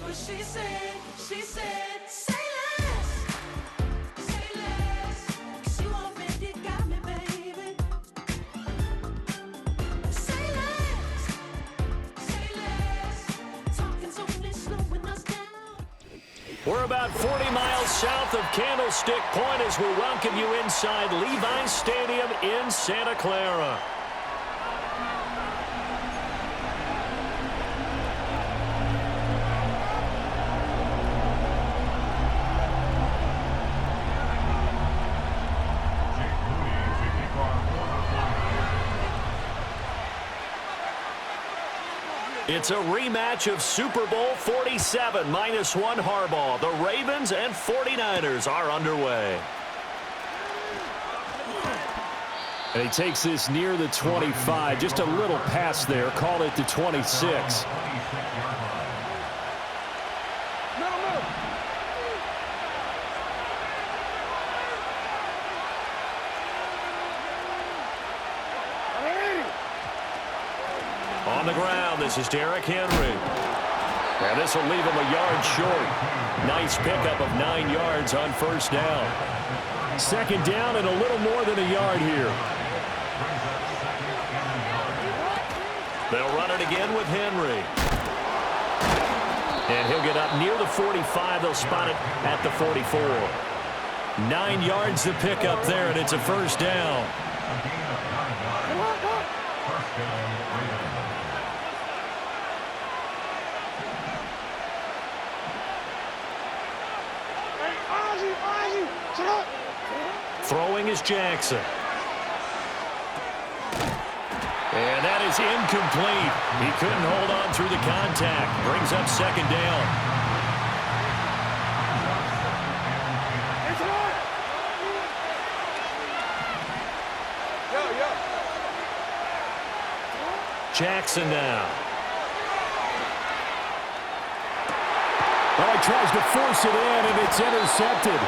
what she said. She said, say less. Say less. 'Cause you already got me, baby. Say less. Say less. Talking's only slowing us down. We're about 40 miles south of Candlestick Point as we welcome you inside Levi's Stadium in Santa Clara. It's a rematch of Super Bowl 47 -1 Harbaugh. The Ravens and 49ers are underway. And he takes this near the 25. Just a little pass there. Call it the 26. On the ground, this is Derrick Henry. And this will leave him a yard short. Nice pickup of 9 yards on first down. Second down and a little more than a yard here. They'll run it again with Henry. And he'll get up near the 45. They'll spot it at the 44. 9 yards to pick up there, and it's a first down. Throwing is Jackson. And that is incomplete. He couldn't hold on through the contact. Brings up second down. Jackson now. Well, he tries to force it in, and it's intercepted.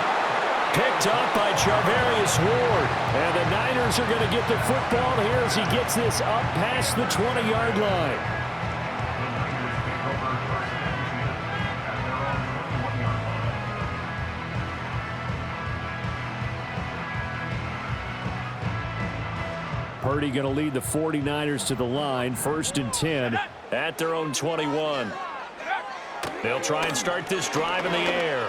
Picked up by Charvarius Ward. And the Niners are going to get the football here as he gets this up past the 20-yard line. Purdy going to lead the 49ers to the line. 1st and 10 at their own 21. They'll try and start this drive in the air.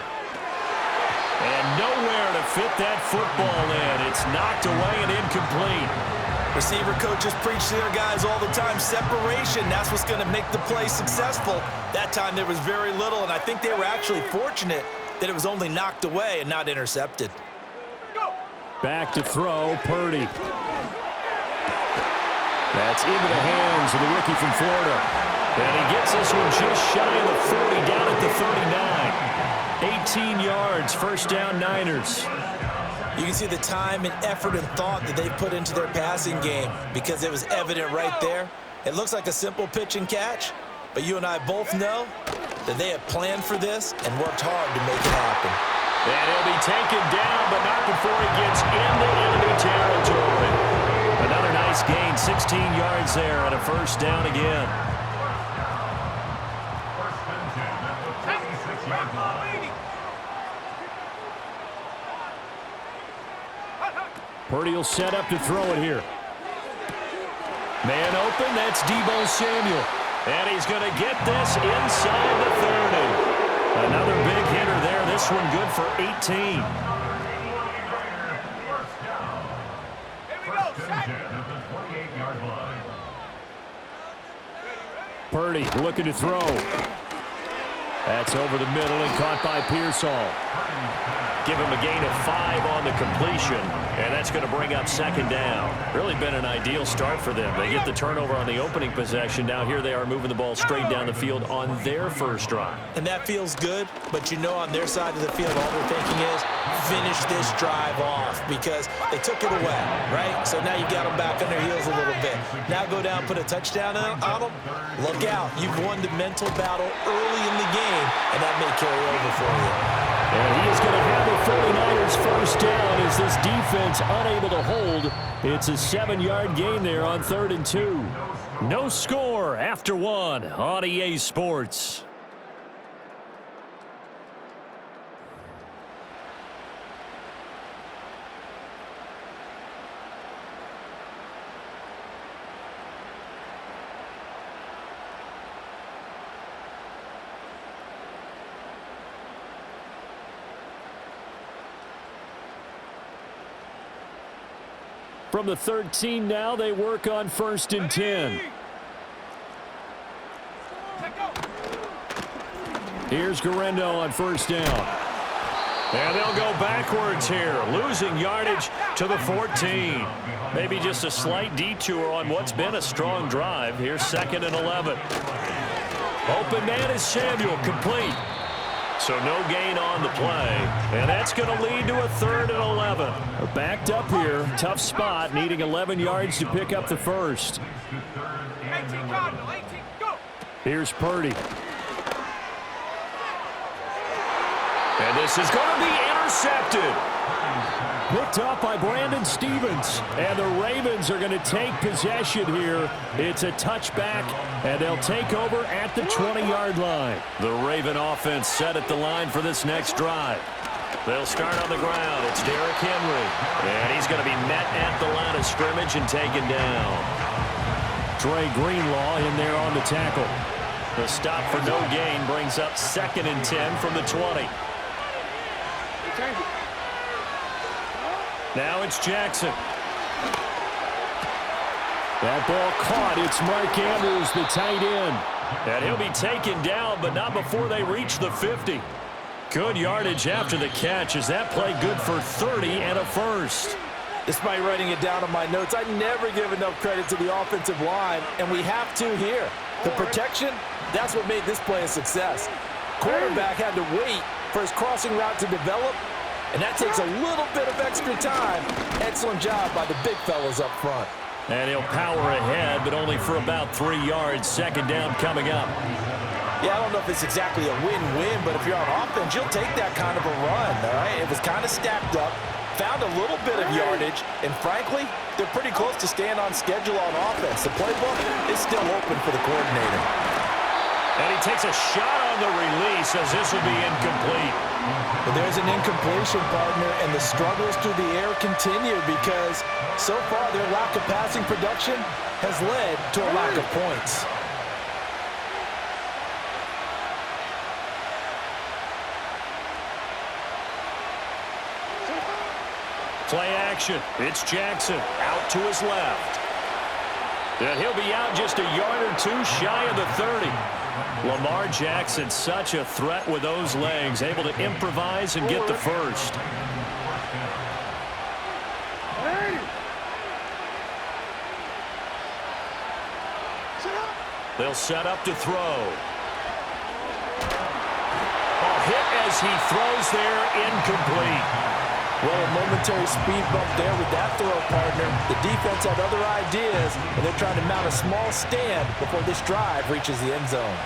And nowhere to fit that football in. It's knocked away and incomplete. Receiver coaches preach to their guys all the time. Separation, that's what's going to make the play successful. That time there was very little, and I think they were actually fortunate that it was only knocked away and not intercepted. Back to throw, Purdy. That's into the hands of the rookie from Florida. And he gets this one just shy of the 40, down at the 39. 18 yards, first down Niners. You can see the time and effort and thought that they put into their passing game because it was evident right there. It looks like a simple pitch and catch, but you and I both know that they have planned for this and worked hard to make it happen. And he'll be taken down, but not before he gets into enemy territory. Another nice gain, 16 yards there, and a first down again. Purdy will set up to throw it here. Man open, that's Deebo Samuel. And he's going to get this inside the 30. Another big hitter there. This one good for 18. Purdy looking to throw. That's over the middle and caught by Pearsall. Give him a gain of 5 on the completion, and that's going to bring up second down. Really been an ideal start for them. They get the turnover on the opening possession. Now here they are moving the ball straight down the field on their first drive. And that feels good, but you know on their side of the field all they're thinking is finish this drive off because they took it away, right? So now you got them back on their heels a little bit. Now go down, put a touchdown on them. Look out. You've won the mental battle early in the game, and that may carry over for you. And he is going to have the 49ers first down as this defense unable to hold. It's a 7-yard gain there on 3rd and 2. No score after 1 on EA Sports. From the 13 now, they work on 1st and 10. Here's Garendo on 1st down. And they'll go backwards here, losing yardage to the 14. Maybe just a slight detour on what's been a strong drive. Here's 2nd and 11. Open man is Samuel, complete. So no gain on the play. And that's going to lead to a 3rd and 11. They're backed up here, tough spot, needing 11 yards to pick up the first. Here's Purdy. And this is going to be intercepted. Picked up by Brandon Stevens. And the Ravens are going to take possession here. It's a touchback, and they'll take over at the 20-yard line. The Raven offense set at the line for this next drive. They'll start on the ground. It's Derrick Henry. And he's going to be met at the line of scrimmage and taken down. Trey Greenlaw in there on the tackle. The stop for no gain brings up 2nd and 10 from the 20. Now it's Jackson. That ball caught. It's Mark Andrews, the tight end. And he'll be taken down, but not before they reach the 50. Good yardage after the catch. Is that play good for 30 and a first? Despite writing it down on my notes, I never give enough credit to the offensive line, and we have to here. The protection, that's what made this play a success. Quarterback had to wait for his crossing route to develop, and that takes a little bit of extra time. Excellent job by the big fellas up front. And he'll power ahead, but only for about 3 yards. 2nd down coming up. Yeah, I don't know if it's exactly a win-win, but if you're on offense, you'll take that kind of a run, all right? It was kind of stacked up, found a little bit of yardage, and frankly, they're pretty close to staying on schedule on offense. The playbook is still open for the coordinator. And he takes a shot on the release as this will be incomplete. But there's an incompletion, partner, and the struggles through the air continue because so far their lack of passing production has led to a lack of points. Play action. It's Jackson out to his left. And he'll be out just a yard or two shy of the 30. Lamar Jackson, such a threat with those legs, able to improvise and get the first. They'll set up to throw. A hit as he throws there, incomplete. Well, a momentary speed bump there with that throw, partner. The defense had other ideas, and they're trying to mount a small stand before this drive reaches the end zone.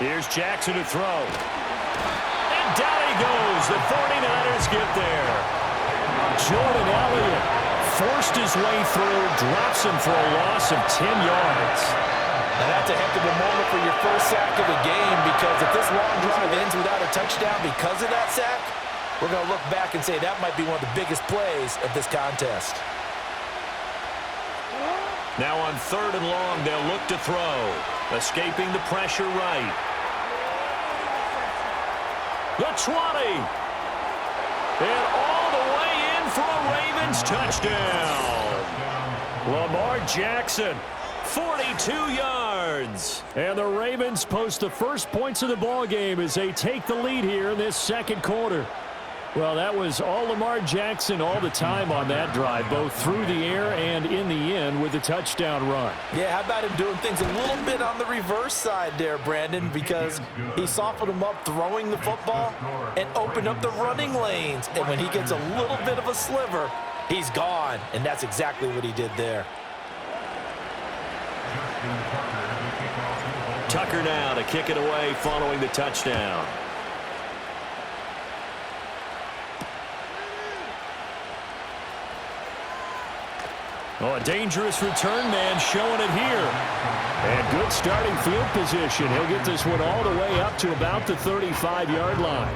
Here's Jackson to throw. And down he goes. The 49ers get there. Jordan Elliott forced his way through, drops him for a loss of 10 yards. Now that's a heck of a moment for your first sack of the game because if this long drive ends without a touchdown because of that sack, we're going to look back and say that might be one of the biggest plays of this contest. Now on 3rd and long, they'll look to throw. Escaping the pressure right. The 20. And all the way in for a Ravens touchdown. Lamar Jackson, 42 yards. And the Ravens post the first points of the ball game as they take the lead here in this 2nd quarter. Well, that was all Lamar Jackson all the time on that drive, both through the air and in the end with the touchdown run. Yeah, how about him doing things a little bit on the reverse side there, Brandon, because he softened him up throwing the football and opened up the running lanes. And when he gets a little bit of a sliver, he's gone. And that's exactly what he did there. Tucker now to kick it away following the touchdown. Oh, a dangerous return man showing it here. And good starting field position. He'll get this one all the way up to about the 35-yard line.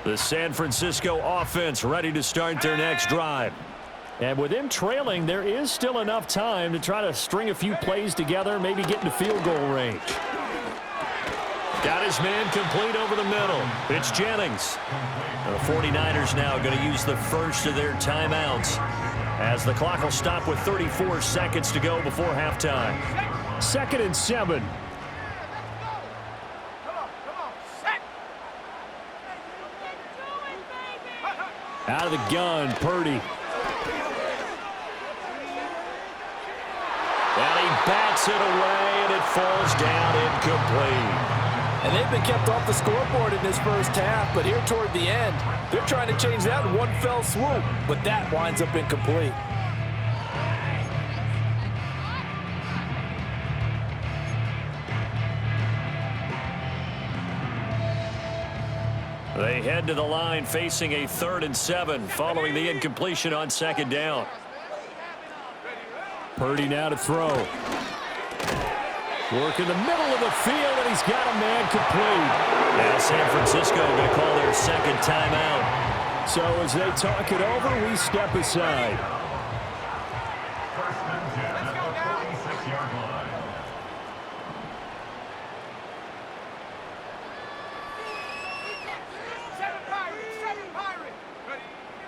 The San Francisco offense ready to start their next drive. And with them trailing, there is still enough time to try to string a few plays together, maybe get into field goal range. Got his man complete over the middle. It's Jennings. The 49ers now going to use the first of their timeouts as the clock will stop with 34 seconds to go before halftime. 2nd and 7. Out of the gun, Purdy. And he bats it away, and it falls down incomplete. And they've been kept off the scoreboard in this first half, but here toward the end, they're trying to change that in one fell swoop, but that winds up incomplete. They head to the line facing a 3rd and 7 following the incompletion on 2nd down. Purdy now to throw. Work in the middle of the field, and he's got a man complete. Now San Francisco going to call their 2nd timeout. So as they talk it over, we step aside.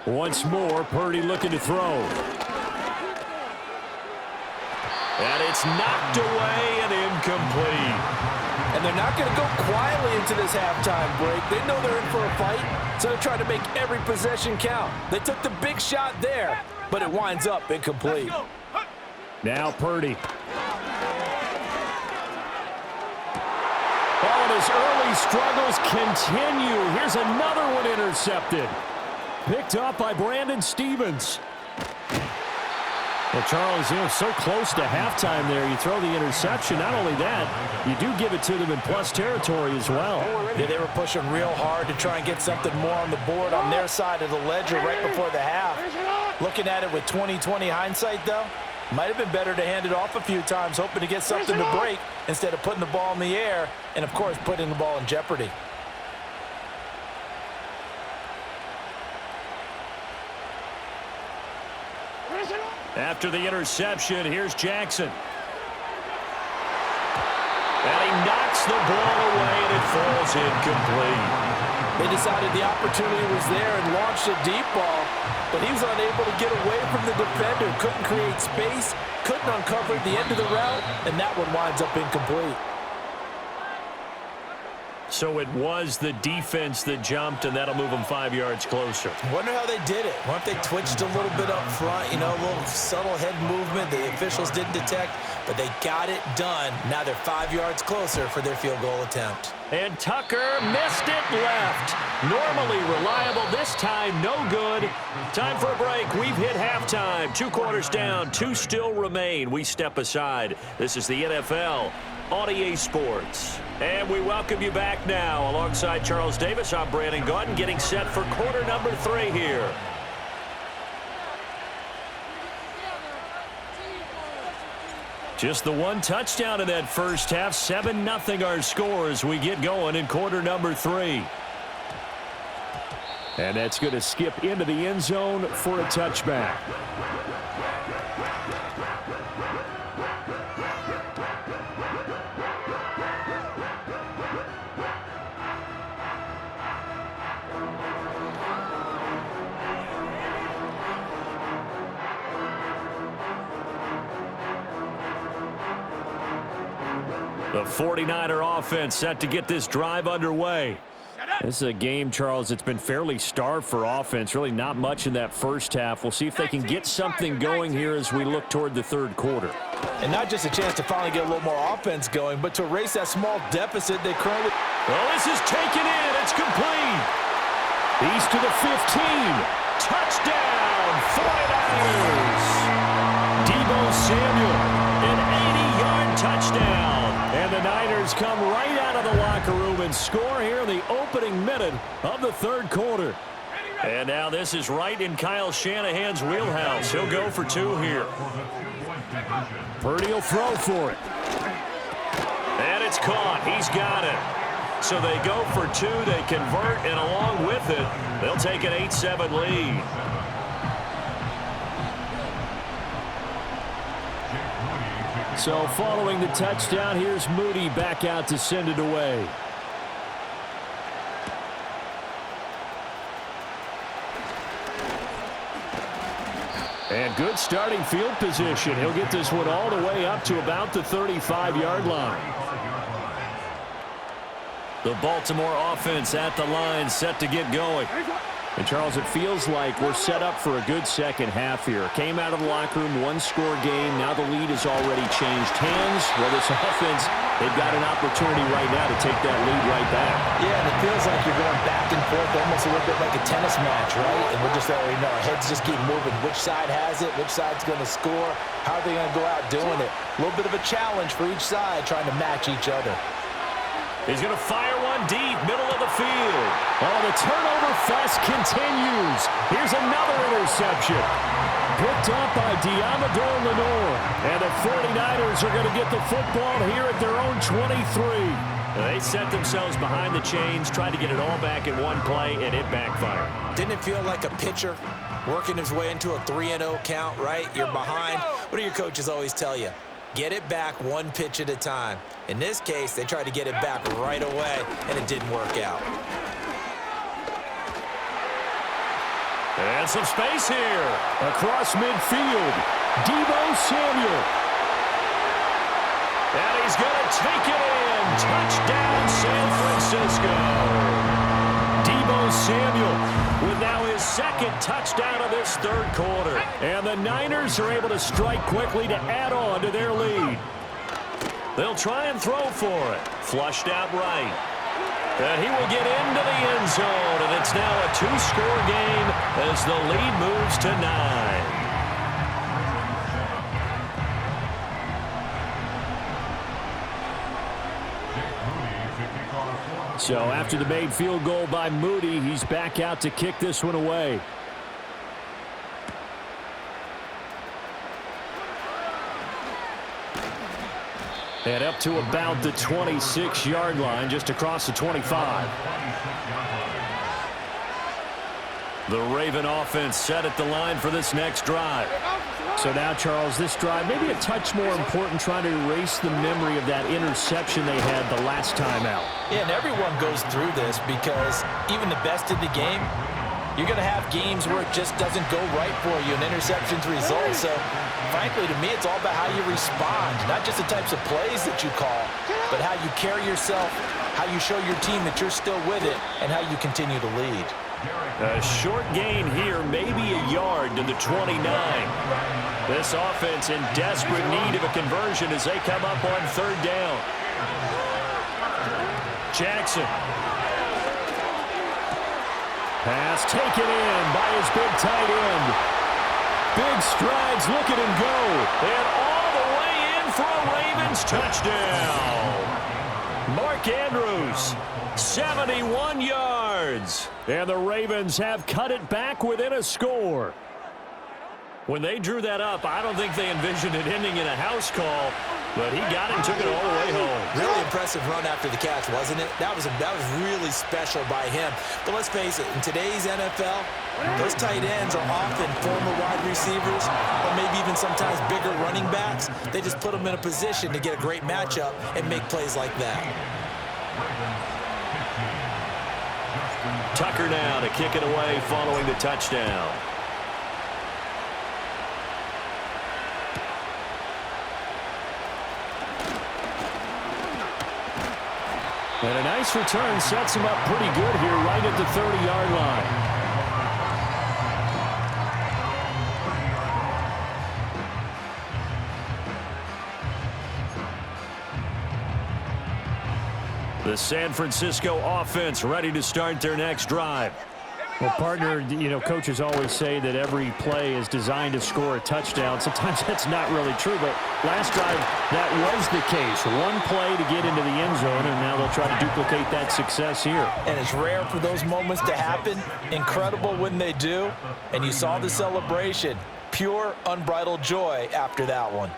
Once more, Purdy looking to throw. And it's knocked away and incomplete. And they're not going to go quietly into this halftime break. They know they're in for a fight, so they're trying to make every possession count. They took the big shot there, but it winds up incomplete. Now Purdy. Oh, and his early struggles continue. Here's another one intercepted. Picked up by Brandon Stevens. Well, Charles, so close to halftime there. You throw the interception. Not only that, you do give it to them in plus territory as well. Yeah, they were pushing real hard to try and get something more on the board on their side of the ledger right before the half. Looking at it with 20/20 hindsight, though, might have been better to hand it off a few times, hoping to get something to break instead of putting the ball in the air and, of course, putting the ball in jeopardy. After the interception, here's Jackson. And he knocks the ball away, and it falls incomplete. They decided the opportunity was there and launched a deep ball, but he was unable to get away from the defender, couldn't create space, couldn't uncover the end of the route, and that one winds up incomplete. So it was the defense that jumped, and that'll move them 5 yards closer. Wonder how they did it. Wonder if they twitched a little bit up front, a little subtle head movement the officials didn't detect, but they got it done. Now they're 5 yards closer for their field goal attempt. And Tucker missed it left. Normally reliable, this time no good. Time for a break. We've hit halftime. 2 quarters down, 2 still remain. We step aside. This is the NFL on EA Sports. And we welcome you back now. Alongside Charles Davis, I'm Brandon Gaudin, getting set for quarter number 3 here. Just the 1 touchdown in that first half. 7-0 our score as we get going in quarter number 3. And that's going to skip into the end zone for a touchback. The 49er offense set to get this drive underway. This is a game, Charles, it's been fairly starved for offense. Really not much in that first half. We'll see if they can get something going here as we look toward the 3rd quarter. And not just a chance to finally get a little more offense going, but to erase that small deficit they currently... Well, this is taken in. It's complete. He's to the 15. Touchdown, 49ers. Deebo Samuel, an 80-yard touchdown. And the Niners come right out of the locker room and score here in the opening minute of the 3rd quarter. And now this is right in Kyle Shanahan's wheelhouse. He'll go for 2 here. Purdy will throw for it. And it's caught. He's got it. So they go for 2. They convert, and along with it, they'll take an 8-7 lead. So following the touchdown, here's Moody back out to send it away. And good starting field position. He'll get this one all the way up to about the 35-yard line. The Baltimore offense at the line, set to get going. And, Charles, it feels like we're set up for a good second half here. Came out of the locker room, one-score game. Now the lead has already changed hands. Well, this offense, they've got an opportunity right now to take that lead right back. Yeah, and it feels like you're going back and forth almost a little bit like a tennis match, right? And we're just already know our heads just keep moving. Which side has it? Which side's going to score? How are they going to go out doing it? A little bit of a challenge for each side trying to match each other. He's going to fire one deep, middle of the field. Oh, the turnover fest continues. Here's another interception. Picked up by Diamador Lenore. And the 49ers are going to get the football here at their own 23. They set themselves behind the chains, tried to get it all back in one play, and it backfired. Didn't it feel like a pitcher working his way into a 3-0 count, right? You're behind. What do your coaches always tell you? Get it back one pitch at a time. In this case, they tried to get it back right away, and it didn't work out. And some space here. Across midfield, Deebo Samuel. And he's going to take it in. Touchdown, San Francisco. Deebo Samuel with now his second touchdown of this third quarter. And the Niners are able to strike quickly to add on to their lead. They'll try and throw for it. Flushed out right. And he will get into the end zone. And it's now a two-score game as the lead moves to 9. So after the made field goal by Moody, he's back out to kick this one away. And up to about the 26-yard line, just across the 25. The Raven offense set at the line for this next drive. So now, Charles, this drive maybe a touch more important, trying to erase the memory of that interception they had the last time out. Yeah, and everyone goes through this because even the best in the game, you're going to have games where it just doesn't go right for you, and interceptions result. So, frankly, to me, it's all about how you respond, not just the types of plays that you call, but how you carry yourself, how you show your team that you're still with it, and how you continue to lead. A short gain here, maybe a yard to the 29. This offense in desperate need of a conversion as they come up on third down. Jackson. Pass taken in by his big tight end. Big strides, look at him go. And all the way in for a Ravens touchdown. Mark Andrews, 71 yards. And the Ravens have cut it back within a score. When they drew that up, I don't think they envisioned it ending in a house call, but he got it and took it all the way home. Really impressive run after the catch, wasn't it? That was really special by him. But let's face it, in today's NFL, those tight ends are often former wide receivers or maybe even sometimes bigger running backs. They just put them in a position to get a great matchup and make plays like that. Tucker now to kick it away following the touchdown. And a nice return sets him up pretty good here right at the 30-yard line. The San Francisco offense ready to start their next drive. Well, partner, you know, coaches always say that every play is designed to score a touchdown. Sometimes that's not really true, but last drive, that was the case. One play to get into the end zone, and now they'll try to duplicate that success here. And it's rare for those moments to happen. Incredible when they do. And you saw the celebration. Pure, unbridled joy after that one.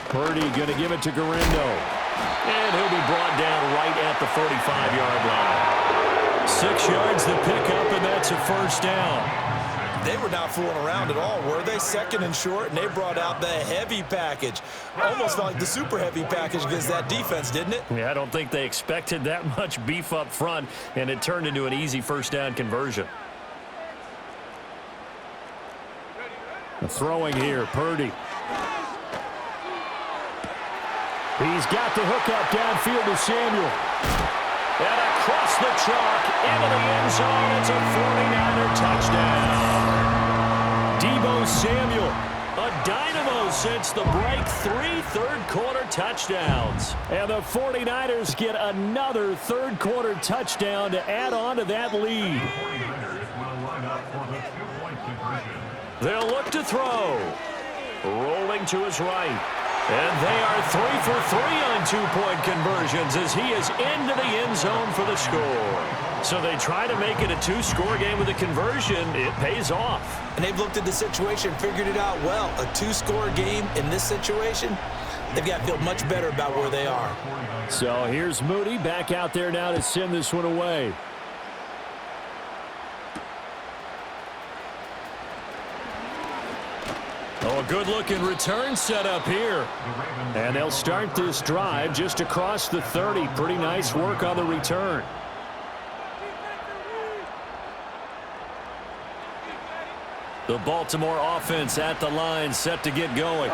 Purdy going to give it to Garindo. And he'll be brought down right at the 45-yard line. 6 yards to pick up, and that's a first down. They were not fooling around at all, were they? Second and short, and they brought out the heavy package. Almost felt like the super heavy package against that defense, didn't it? Yeah, I don't think they expected that much beef up front, and it turned into an easy first down conversion. Throwing here, Purdy. He's got the hook up downfield to Samuel. And across the chalk into the end zone. It's a 49er touchdown. Deebo Samuel, a dynamo since the break. 3 third-quarter touchdowns. And the 49ers get another third-quarter touchdown to add on to that lead. They'll look to throw. Rolling to his right. And they are 3 for 3 on 2-point conversions as he is into the end zone for the score. So they try to make it a 2-score game with a conversion. It pays off. And they've looked at the situation, figured it out well. A 2-score game in this situation, they've got to feel much better about where they are. So here's Moody back out there now to send this one away. Oh, a good-looking return set up here. And they'll start this drive just across the 30. Pretty nice work on the return. The Baltimore offense at the line, set to get going.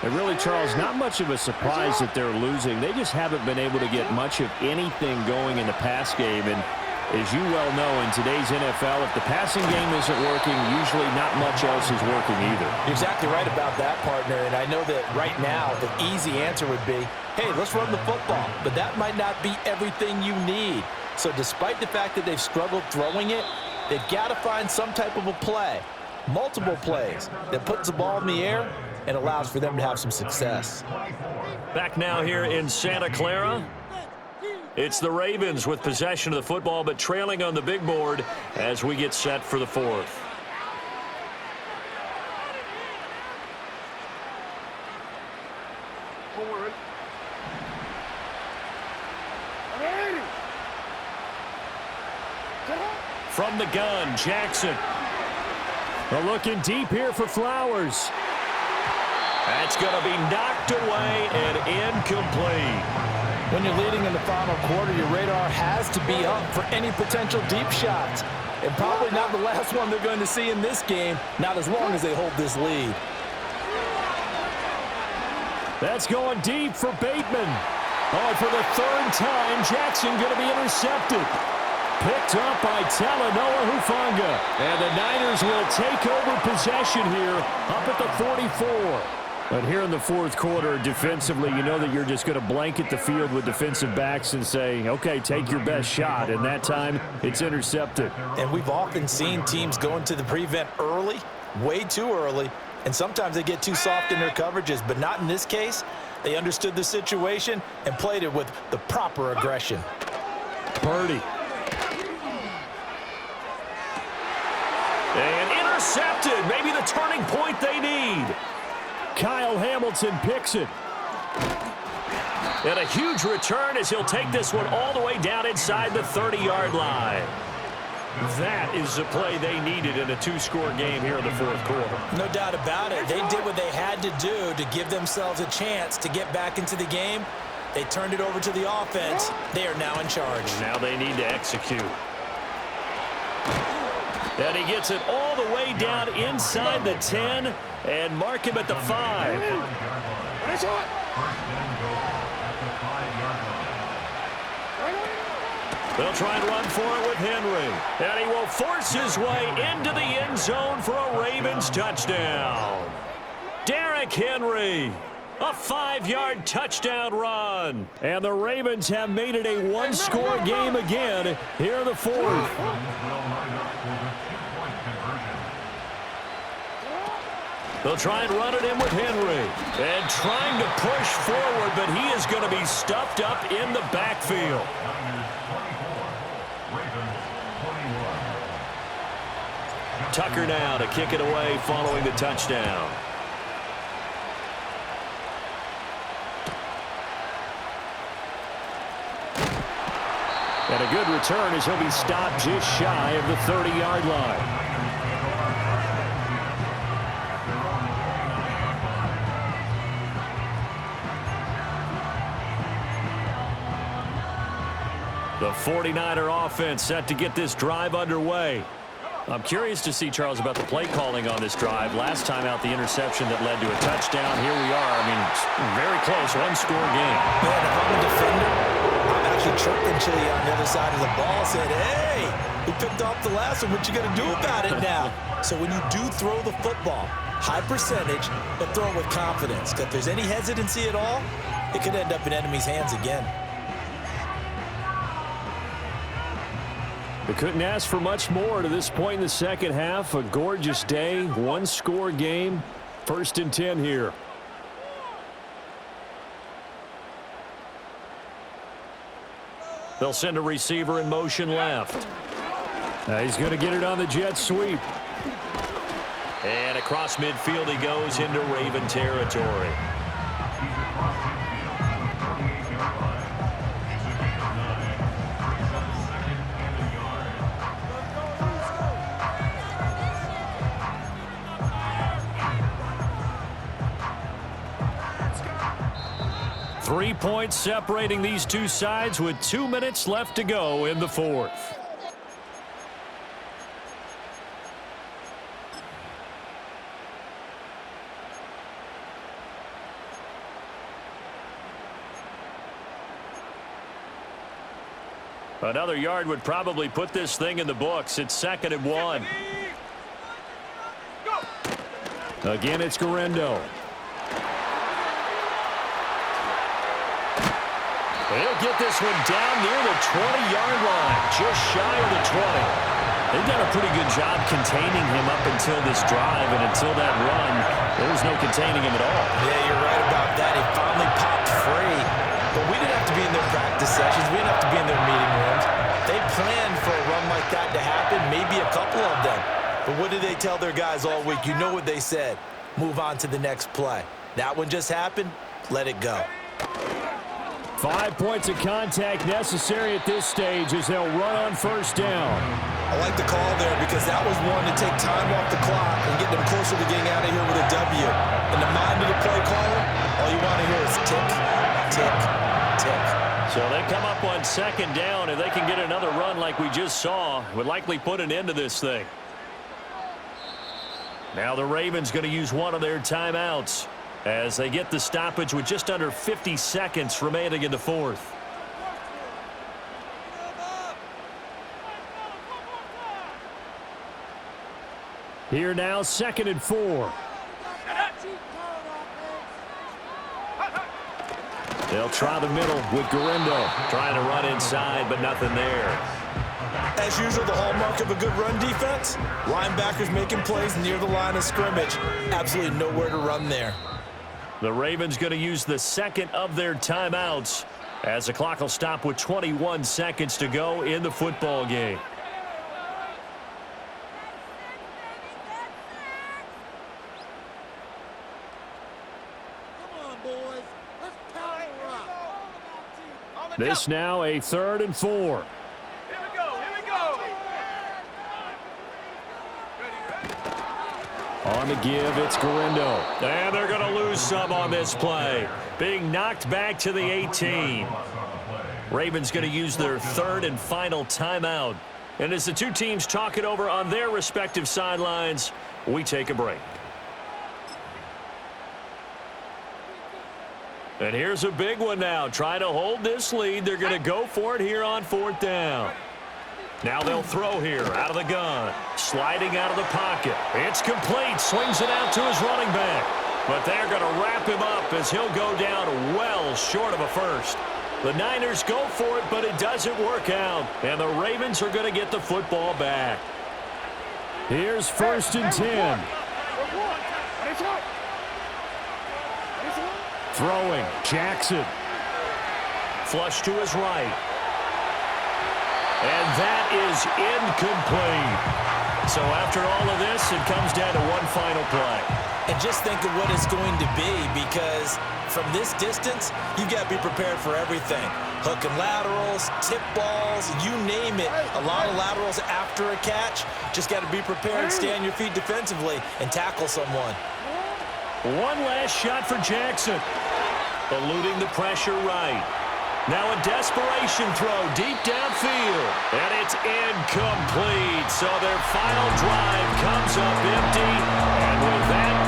And really, Charles, not much of a surprise that they're losing. They just haven't been able to get much of anything going in the pass game. And as you well know, in today's NFL, if the passing game isn't working, usually not much else is working either. You're exactly right about that, partner. And I know that right now the easy answer would be, hey, let's run the football. But that might not be everything you need. So despite the fact that they've struggled throwing it, they've got to find some type of a play, multiple plays, that puts the ball in the air and allows for them to have some success. Back now here in Santa Clara. It's the Ravens with possession of the football, but trailing on the big board as we get set for the fourth. From the gun, Jackson. They're looking deep here for Flowers. That's going to be knocked away and incomplete. When you're leading in the final quarter, your radar has to be up for any potential deep shots. And probably not the last one they're going to see in this game, not as long as they hold this lead. That's going deep for Bateman. Oh, for the third time, Jackson going to be intercepted. Picked up by Talanoa Hufanga. And the Niners will take over possession here up at the 44. But here in the fourth quarter, defensively, you know that you're just going to blanket the field with defensive backs and say, okay, take your best shot. And that time, it's intercepted. And we've often seen teams go into the prevent early, way too early, and sometimes they get too soft in their coverages. But not in this case. They understood the situation and played it with the proper aggression. Purdy. And intercepted. Maybe the turning point they need. Kyle Hamilton picks it. And a huge return as he'll take this one all the way down inside the 30-yard line. That is the play they needed in a 2-score game here in the fourth quarter. No doubt about it. They did what they had to do to give themselves a chance to get back into the game. They turned it over to the offense. They are now in charge. Now they need to execute. And he gets it all the way down inside the 10 and mark him at the 5. They'll try and run for it with Henry. And he will force his way into the end zone for a Ravens touchdown. Derrick Henry, a 5-yard touchdown run. And the Ravens have made it a 1-score game again here in the fourth. They'll try and run it in with Henry. And trying to push forward, but he is going to be stuffed up in the backfield. Tucker now to kick it away following the touchdown. And a good return as he'll be stopped just shy of the 30-yard line. The 49er offense set to get this drive underway. I'm curious to see, Charles, about the play calling on this drive. Last time out, the interception that led to a touchdown. Here we are. I mean, very close, one-score game. Man, if I'm a defender, I'm actually chirping Chili on the other side of the ball, saying, hey, we picked off the last one. What you going to do about it now? So when you do throw the football, high percentage, but throw it with confidence. Because if there's any hesitancy at all, it could end up in enemy's hands again. They couldn't ask for much more to this point in the second half. A gorgeous day, one-score game, 1st and 10 here. They'll send a receiver in motion left. He's going to get it on the jet sweep. And across midfield he goes into Raven territory. Three points separating these two sides with 2 minutes left to go in the fourth. Another yard would probably put this thing in the books. It's 2nd and 1. Again, it's Guerrero. He'll get this one down near the 20-yard line, just shy of the 20. They've done a pretty good job containing him up until this drive, and until that run, there was no containing him at all. Yeah, you're right about that. He finally popped free. But we didn't have to be in their practice sessions. We didn't have to be in their meeting rooms. They planned for a run like that to happen, maybe a couple of them. But what did they tell their guys all week? You know what they said. Move on to the next play. That one just happened. Let it go. 5 points of contact necessary at this stage as they'll run on 1st down. I like the call there because that was one to take time off the clock and get them closer to getting out of here with a W. In the mind of the play caller, all you want to hear is tick, tick, tick. So they come up on 2nd down. If they can get another run like we just saw, would likely put an end to this thing. Now the Ravens going to use one of their timeouts as they get the stoppage with just under 50 seconds remaining in the fourth. Here now, 2nd and 4. They'll try the middle with Guerrero. Trying to run inside, but nothing there. As usual, the hallmark of a good run defense, linebackers making plays near the line of scrimmage. Absolutely nowhere to run there. The Ravens going to use the 2nd of their timeouts as the clock will stop with 21 seconds to go in the football game. Come on, boys. Let's power up. This now a 3rd and 4. On the give, it's Guerrero. And they're going to lose some on this play. Being knocked back to the 18. Ravens going to use their 3rd and final timeout. And as the two teams talk it over on their respective sidelines, we take a break. And here's a big one now. Trying to hold this lead. They're going to go for it here on 4th down. Now they'll throw here out of the gun. Sliding out of the pocket. It's complete. Swings it out to his running back. But they're going to wrap him up as he'll go down well short of a first. The Niners go for it, but it doesn't work out. And the Ravens are going to get the football back. Here's 1st and 10. Throwing. Jackson. Flush to his right. And that is incomplete. So after all of this, it comes down to one final play. And just think of what it's going to be, because from this distance, you've got to be prepared for everything. Hook and laterals, tip balls, you name it. A lot of laterals after a catch. Just got to be prepared, stay on your feet defensively, and tackle someone. One last shot for Jackson. Eluding the pressure right. Now a desperation throw deep downfield. And it's incomplete. So their final drive comes up empty. And with that,